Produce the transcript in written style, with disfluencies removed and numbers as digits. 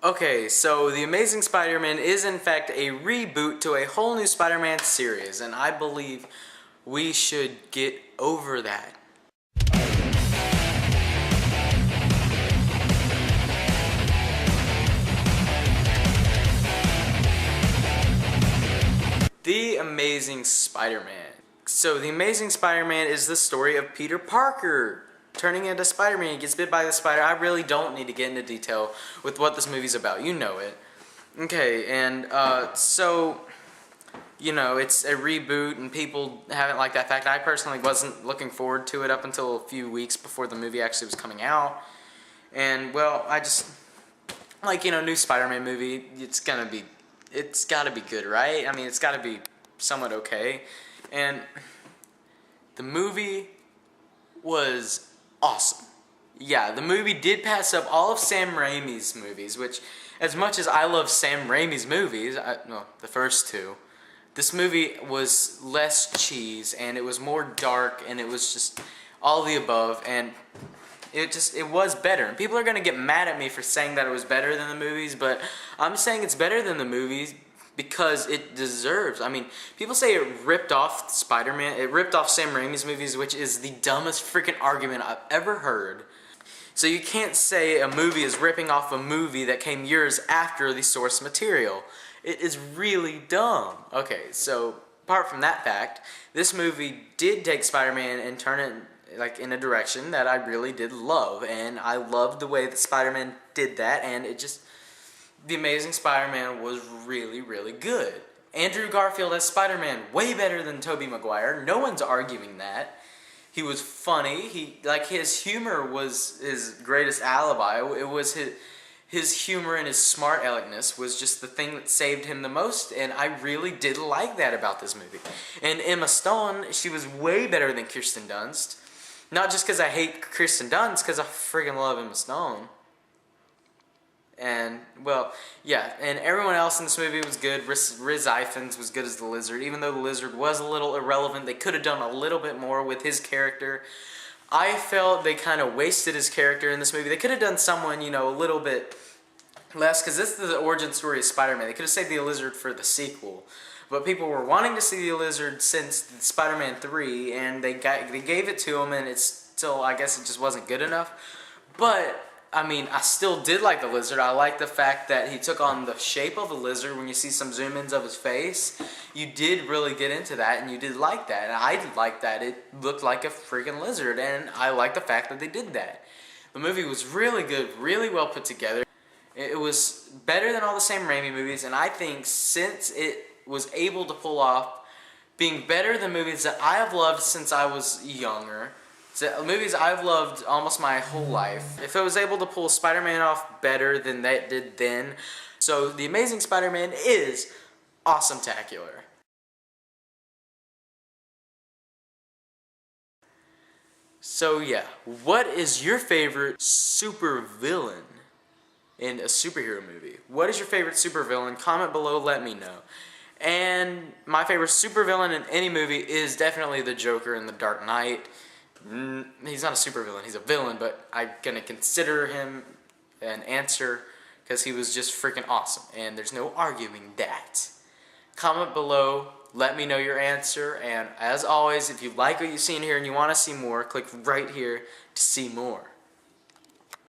Okay, so The Amazing Spider-Man is in fact a reboot to a whole new Spider-Man series, and I believe we should get over that. The Amazing Spider-Man. So The Amazing Spider-Man is the story of Peter Parker turning into Spider-Man. He gets bit by the spider. I really don't need to get into detail with what this movie's about. You know it. Okay, and so, you know, it's a reboot and people haven't liked that fact. I personally wasn't looking forward to it up until a few weeks before the movie actually was coming out. And, well, I just, like, you know, new Spider-Man movie, it's gotta be good, right? I mean, it's gotta be somewhat okay. And the movie was awesome. Yeah, the movie did pass up all of Sam Raimi's movies, which, as much as I love Sam Raimi's movies, well, the first two, this movie was less cheese, and it was more dark, and it was just all the above, and it was better. And people are going to get mad at me for saying that it was better than the movies, but I'm saying it's better than the movies because it deserves. I mean, people say it ripped off Spider-Man, it ripped off Sam Raimi's movies, which is the dumbest freaking argument I've ever heard. So you can't say a movie is ripping off a movie that came years after the source material. It is really dumb. Okay, so apart from that fact, this movie did take Spider-Man and turn it like in a direction that I really did love, and I loved the way that Spider-Man did that, and it just, The Amazing Spider-Man was really, really good. Andrew Garfield as Spider-Man, way better than Tobey Maguire. No one's arguing that. He was funny. His humor was his greatest alibi. It was his humor and his smart aleckness was just the thing that saved him the most, and I really did like that about this movie. And Emma Stone, she was way better than Kirsten Dunst. Not just because I hate Kirsten Dunst, because I friggin' love Emma Stone. And, well, yeah, and everyone else in this movie was good. Riz Ifans was good as the Lizard. Even though the Lizard was a little irrelevant, they could have done a little bit more with his character. I felt they kind of wasted his character in this movie. They could have done someone, you know, a little bit less, because this is the origin story of Spider-Man. They could have saved the Lizard for the sequel. But people were wanting to see the Lizard since Spider-Man 3, and they gave it to him, and it's still, I guess it just wasn't good enough. But I mean, I still did like the Lizard. I like the fact that he took on the shape of a lizard. When you see some zoom-ins of his face, you did really get into that, and you did like that. And I did like that. It looked like a freaking lizard, and I like the fact that they did that. The movie was really good, really well put together. It was better than all the Sam Raimi movies, and I think since it was able to pull off being better than movies that I have loved since I was younger, so movies I've loved almost my whole life. If it was able to pull Spider-Man off better than that did then, so The Amazing Spider-Man is awesome-tacular. So yeah, what is your favorite supervillain in a superhero movie? What is your favorite supervillain? Comment below, let me know. And my favorite supervillain in any movie is definitely the Joker in The Dark Knight. He's not a supervillain, he's a villain, but I'm gonna consider him an answer because he was just freaking awesome, and there's no arguing that. Comment below, let me know your answer, and as always, if you like what you've seen here and you want to see more, click right here to see more.